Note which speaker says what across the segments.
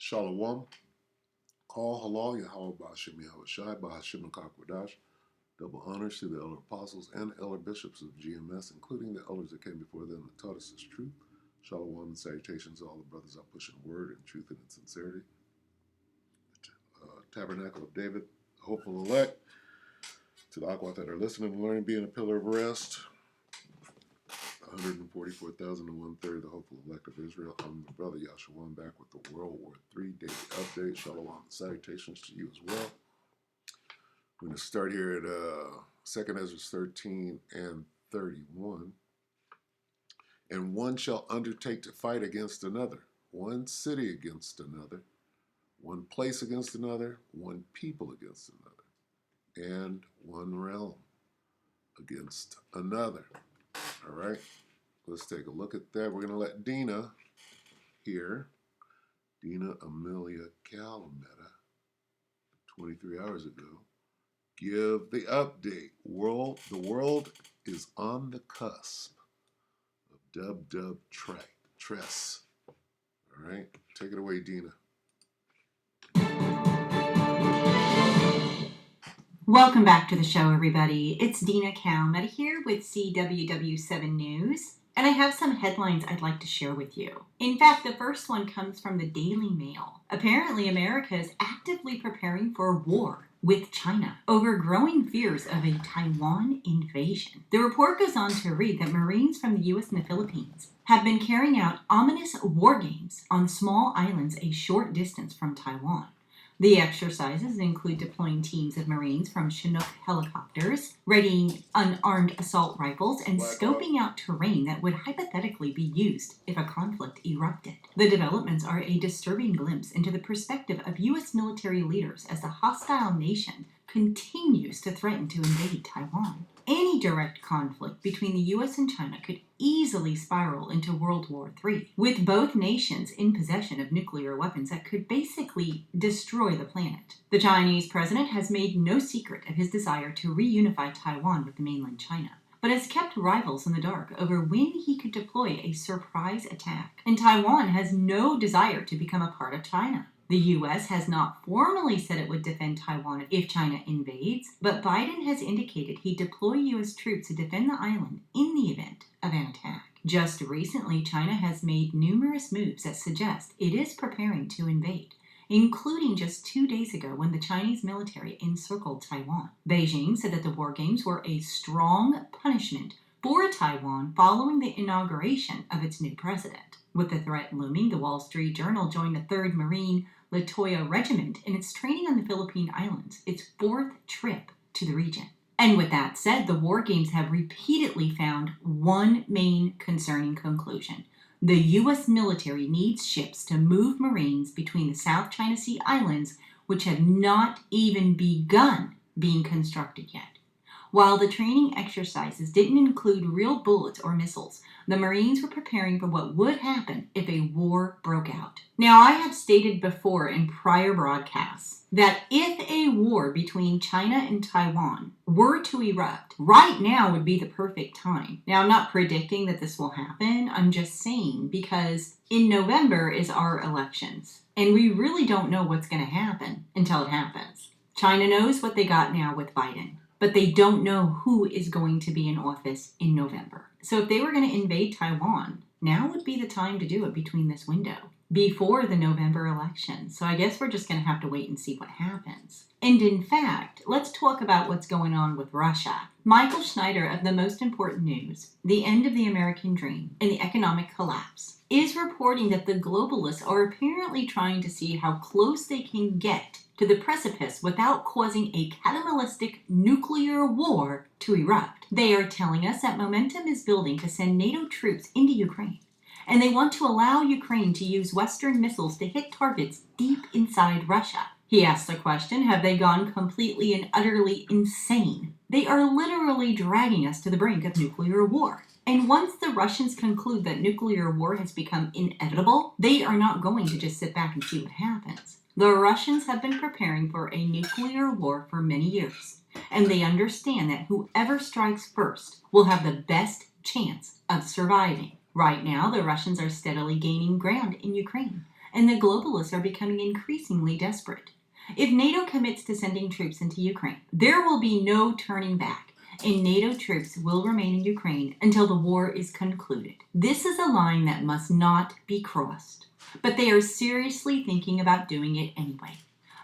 Speaker 1: Shalom. Call halal Yahweh Ba'ashem Yahweh Shai Ba'ashem Kakwadash. Double honors to the elder apostles and elder bishops of GMS, including the elders that came before them and taught us this truth. Shalom and salutations to all the brothers out pushing word and truth and in sincerity. Tabernacle of David, the hopeful elect. To the Akwat that are listening and learning, being a pillar of rest. 144,001 third, the hopeful elect of Israel. I'm the brother Yahshua, back with the World War III Daily Update. Shalom. Salutations to you as well. We're going to start here at 2nd Ezra 13 and 31. And one shall undertake to fight against another, one city against another, one place against another, one people against another, and one realm against another. All right, let's take a look at that. We're going to let Dina here, Dina Amelia Calametta, 23 hours ago, give the update. The world is on the cusp of WW3. All right, take it away, Dina.
Speaker 2: Welcome back to the show, everybody. It's Dina Calametta here with CWW7 News, and I have some headlines I'd like to share with you. In fact, the first one comes from the Daily Mail. Apparently, America is actively preparing for war with China over growing fears of a Taiwan invasion. The report goes on to read that Marines from the U.S. and the Philippines have been carrying out ominous war games on small islands a short distance from Taiwan. The exercises include deploying teams of Marines from Chinook helicopters, readying unarmed assault rifles, and scoping out terrain that would hypothetically be used if a conflict erupted. The developments are a disturbing glimpse into the perspective of U.S. military leaders as the hostile nation continues to threaten to invade Taiwan. Any direct conflict between the U.S. and China could easily spiral into World War III, with both nations in possession of nuclear weapons that could basically destroy the planet. The Chinese president has made no secret of his desire to reunify Taiwan with mainland China, but has kept rivals in the dark over when he could deploy a surprise attack. And Taiwan has no desire to become a part of China. The U.S. has not formally said it would defend Taiwan if China invades, but Biden has indicated he'd deploy U.S. troops to defend the island in the event of an attack. Just recently, China has made numerous moves that suggest it is preparing to invade, including just 2 days ago when the Chinese military encircled Taiwan. Beijing said that the war games were a strong punishment for Taiwan following the inauguration of its new president. With the threat looming, the Wall Street Journal joined the 3rd Marine Latoya Regiment in its training on the Philippine Islands, its 4th trip to the region. And with that said, the war games have repeatedly found one main concerning conclusion. The U.S. military needs ships to move Marines between the South China Sea Islands, which have not even begun being constructed yet. While the training exercises didn't include real bullets or missiles, the Marines were preparing for what would happen if a war broke out. Now, I have stated before in prior broadcasts that if a war between China and Taiwan were to erupt, right now would be the perfect time. Now, I'm not predicting that this will happen. I'm just saying because in November is our elections, and we really don't know what's going to happen until it happens. China knows what they got now with Biden, but they don't know who is going to be in office in November. So if they were going to invade Taiwan, now would be the time to do it between this window, before the November election. So I guess we're just going to have to wait and see what happens. And in fact, let's talk about what's going on with Russia. Michael Schneider of the Most Important News, The End of the American Dream and the Economic Collapse, is reporting that the globalists are apparently trying to see how close they can get to the precipice without causing a cataclysmic nuclear war to erupt. They are telling us that momentum is building to send NATO troops into Ukraine, and they want to allow Ukraine to use Western missiles to hit targets deep inside Russia. He asked the question, have they gone completely and utterly insane? They are literally dragging us to the brink of nuclear war. And once the Russians conclude that nuclear war has become inevitable, they are not going to just sit back and see what happens. The Russians have been preparing for a nuclear war for many years, and they understand that whoever strikes first will have the best chance of surviving. Right now, the Russians are steadily gaining ground in Ukraine. and the globalists are becoming increasingly desperate. If NATO commits to sending troops into Ukraine, there will be no turning back, and NATO troops will remain in Ukraine until the war is concluded. This is a line that must not be crossed, but they are seriously thinking about doing it anyway.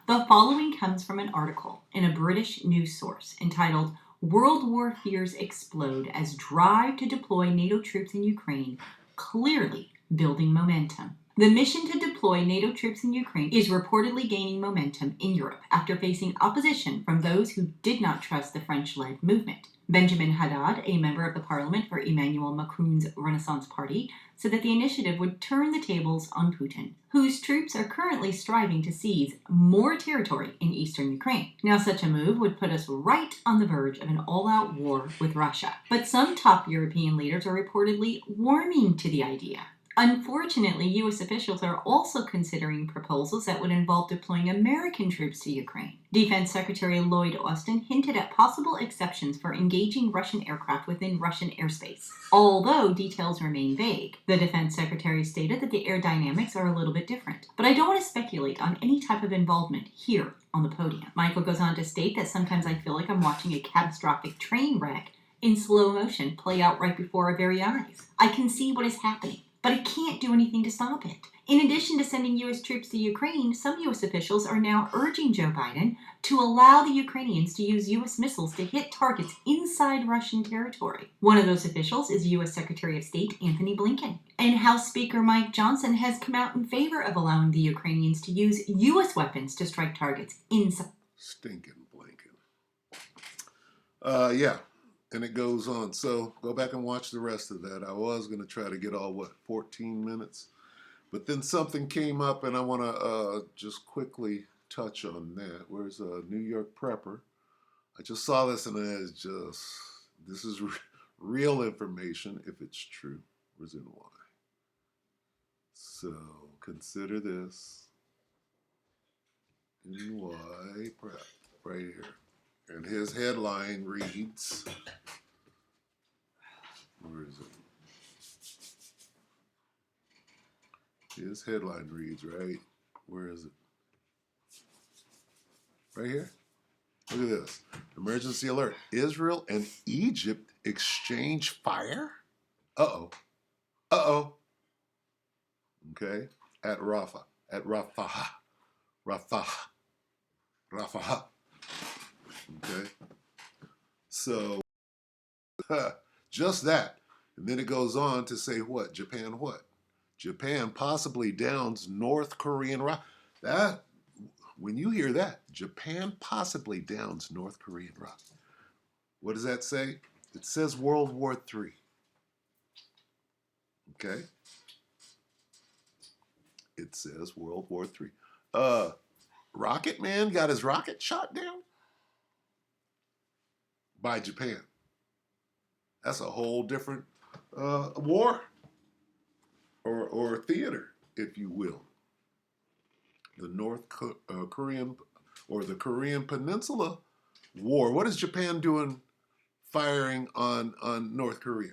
Speaker 2: The following comes from an article in a British news source entitled World War Fears Explode as Drive to Deploy NATO Troops in Ukraine Clearly Building Momentum. The mission to deploy NATO troops in Ukraine is reportedly gaining momentum in Europe after facing opposition from those who did not trust the French-led movement. Benjamin Haddad, a member of the parliament for Emmanuel Macron's Renaissance Party, said that the initiative would turn the tables on Putin, whose troops are currently striving to seize more territory in eastern Ukraine. Now, such a move would put us right on the verge of an all-out war with Russia. But some top European leaders are reportedly warming to the idea. Unfortunately, U.S. officials are also considering proposals that would involve deploying American troops to Ukraine. Defense Secretary Lloyd Austin hinted at possible exceptions for engaging Russian aircraft within Russian airspace, although details remain vague. The Defense Secretary stated that the air dynamics are a little bit different, but I don't want to speculate on any type of involvement here on the podium. Michael goes on to state that sometimes I feel like I'm watching a catastrophic train wreck in slow motion play out right before our very eyes. I can see what is happening, but I can't do anything to stop it. In addition to sending U.S. troops to Ukraine, some U.S. officials are now urging Joe Biden to allow the Ukrainians to use U.S. missiles to hit targets inside Russian territory. One of those officials is U.S. Secretary of State Anthony Blinken. And House Speaker Mike Johnson has come out in favor of allowing the Ukrainians to use U.S. weapons to strike targets inside.
Speaker 1: Stinking Blinken. Yeah. And it goes on. So go back and watch the rest of that. I was going to try to get all, 14 minutes? But then something came up, and I want to just quickly touch on that. Where's a New York prepper? I just saw this, and this is real information, if it's true. Where's NY? So consider this. NY prep, right here. And his headline reads, where is it? His headline reads, right? Where is it? Right here? Look at this. Emergency alert. Israel and Egypt exchange fire? Uh-oh. Uh-oh. Okay? At Rafah. At Rafah. Rafah. Rafah. Okay? So, just that. And then it goes on to say what? Japan what? Japan possibly downs North Korean rocket. That, when you hear that, Japan possibly downs North Korean rocket. What does that say? It says World War III. Okay? It says World War III. Rocket Man got his rocket shot down by Japan. That's a whole different war or theater, if you will. The North Korean or the Korean Peninsula War. What is Japan doing firing on North Korea?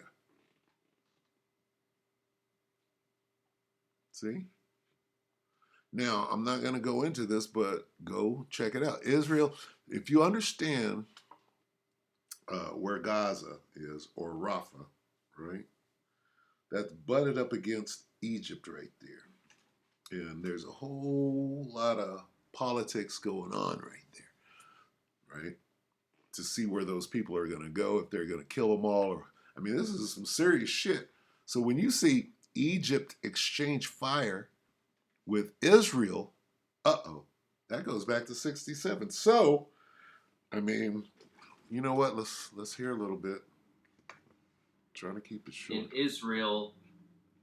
Speaker 1: See? Now, I'm not going to go into this, but go check it out. Israel, if you understand where Gaza is, or Rafah, right? That's butted up against Egypt right there. And there's a whole lot of politics going on right there, right? To see where those people are going to go, if they're going to kill them all. I mean, this is some serious shit. So when you see Egypt exchange fire with Israel, that goes back to 67. So, I mean, you know what? Let's hear a little bit. Trying to keep it short.
Speaker 3: In Israel,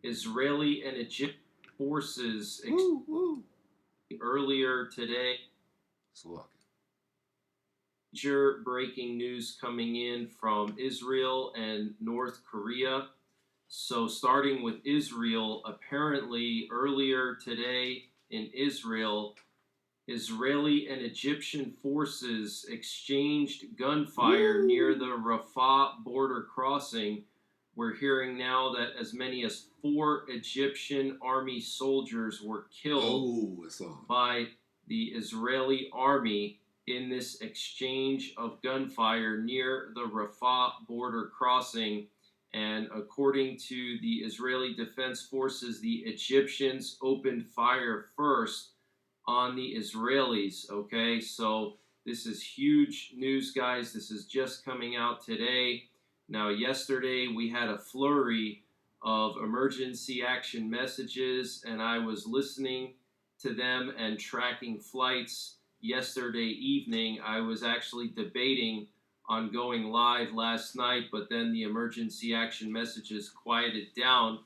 Speaker 3: Israeli and Egyptian forces earlier today. Major breaking news coming in from Israel and North Korea. So starting with Israel, apparently earlier today in Israel, Israeli and Egyptian forces exchanged gunfire near the Rafah border crossing, We're hearing now that as many as 4 Egyptian army soldiers were killed by the Israeli army in this exchange of gunfire near the Rafah border crossing. And according to the Israeli Defense Forces, the Egyptians opened fire first on the Israelis. Okay, so this is huge news, guys. This is just coming out today. Now, yesterday we had a flurry of emergency action messages, and I was listening to them and tracking flights yesterday evening. I was actually debating on going live last night, but then the emergency action messages quieted down.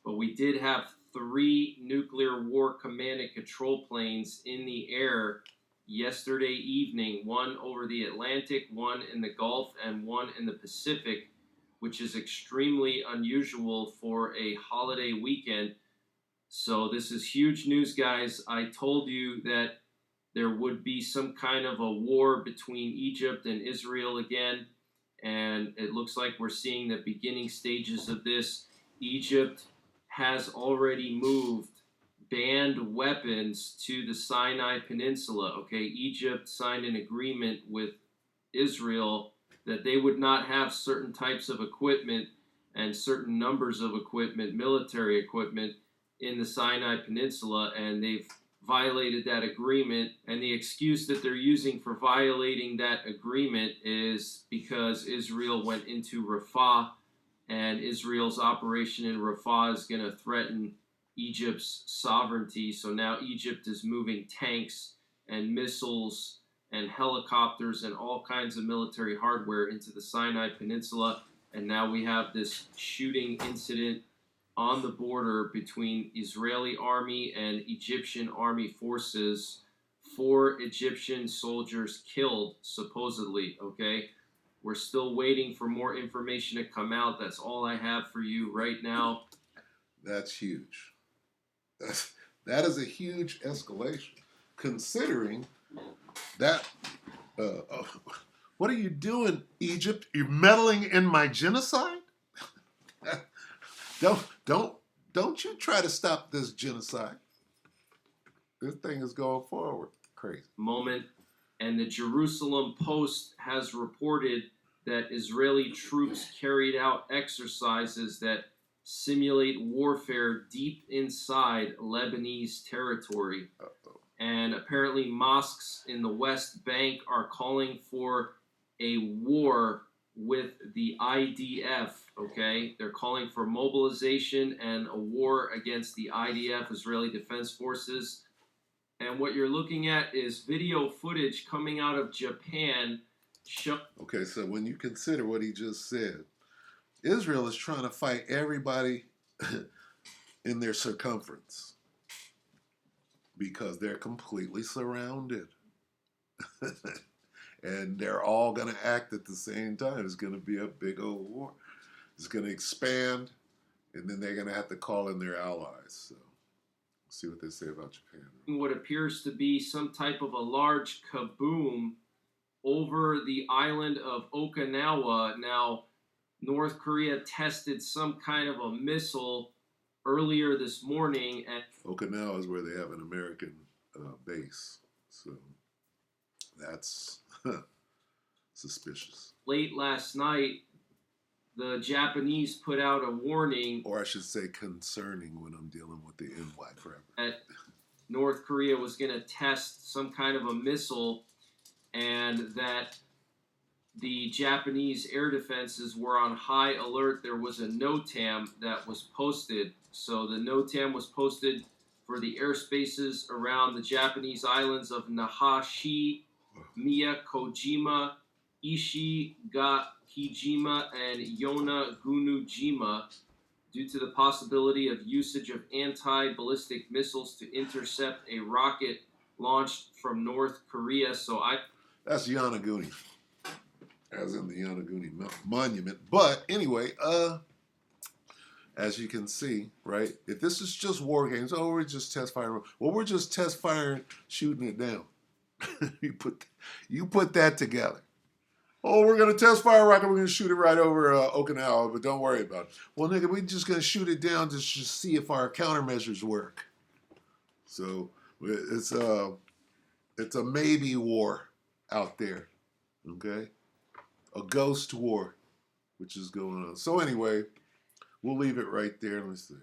Speaker 3: But we did have 3 nuclear war command and control planes in the air yesterday evening, one over the Atlantic, one in the Gulf, and one in the Pacific, which is extremely unusual for a holiday weekend. So this is huge news, guys. I told you that there would be some kind of a war between Egypt and Israel again, and it looks like we're seeing the beginning stages of this. Egypt has already moved banned weapons to the Sinai Peninsula. Okay, Egypt signed an agreement with Israel that they would not have certain types of equipment and certain numbers of equipment, military equipment, in the Sinai Peninsula, and they've violated that agreement. And the excuse that they're using for violating that agreement is because Israel went into Rafah, and Israel's operation in Rafah is going to threaten Egypt's sovereignty. So now Egypt is moving tanks and missiles and helicopters and all kinds of military hardware into the Sinai Peninsula. And now we have this shooting incident on the border between Israeli army and Egyptian army forces. 4 Egyptian soldiers killed, supposedly, okay? We're still waiting for more information to come out. That's all I have for you right now.
Speaker 1: That's huge. That is a huge escalation, considering that. What are you doing, Egypt? You're meddling in my genocide? Don't you try to stop this genocide. This thing is going forward. Crazy.
Speaker 3: Moment. And the Jerusalem Post has reported that Israeli troops carried out exercises that simulate warfare deep inside Lebanese territory.
Speaker 1: Uh-oh.
Speaker 3: And apparently mosques in the West Bank are calling for a war with the IDF, okay? They're calling for mobilization and a war against the IDF, Israeli Defense Forces. And what you're looking at is video footage coming out of Japan.
Speaker 1: Okay, so when you consider what he just said, Israel is trying to fight everybody in their circumference because they're completely surrounded. And they're all going to act at the same time. It's going to be a big old war. It's going to expand, and then they're going to have to call in their allies. So we'll see what they say about Japan.
Speaker 3: What appears to be some type of a large kaboom over the island of Okinawa. Now, North Korea tested some kind of a missile earlier this morning at
Speaker 1: Okinawa is where they have an American base. So that's suspicious.
Speaker 3: Late last night, the Japanese put out a warning,
Speaker 1: or I should say concerning, when I'm dealing with the NY forever,
Speaker 3: that North Korea was going to test some kind of a missile, and that the Japanese air defenses were on high alert. There was a NOTAM that was posted. So the NOTAM was posted for the airspaces around the Japanese islands of Nahashi, Miyakojima, Ishigakijima, and Yonagunujima, due to the possibility of usage of anti-ballistic missiles to intercept a rocket launched from North Korea.
Speaker 1: That's Yonaguni, as in the Yonaguni Monument. But anyway, as you can see, right, if this is just war games, we're just test firing. Well, we're just test firing, shooting it down. You put that together. Oh, we're going to test fire rocket. We're going to shoot it right over Okinawa, but don't worry about it. Well, nigga, we're just going to shoot it down to just see if our countermeasures work. So it's a maybe war out there, okay? A ghost war, which is going on. So anyway, we'll leave it right there. Let me see.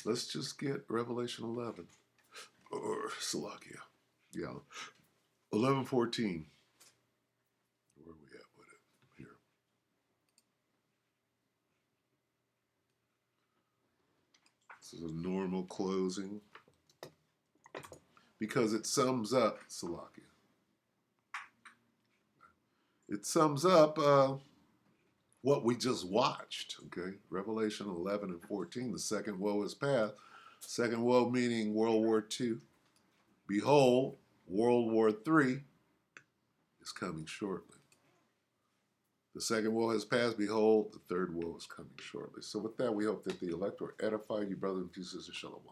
Speaker 1: Let's just get Revelation 11. Or Salakia. Yeah. 11:14. Where are we at with it? Here. This is a normal closing. Because it sums up, Salakia. It sums up what we just watched, okay? Revelation 11 and 14, the second woe is past. Second woe meaning World War II. Behold, World War III is coming shortly. The second woe has passed. Behold, the third woe is coming shortly. So with that, we hope that the elect were edified. You brothers and sisters, shalom.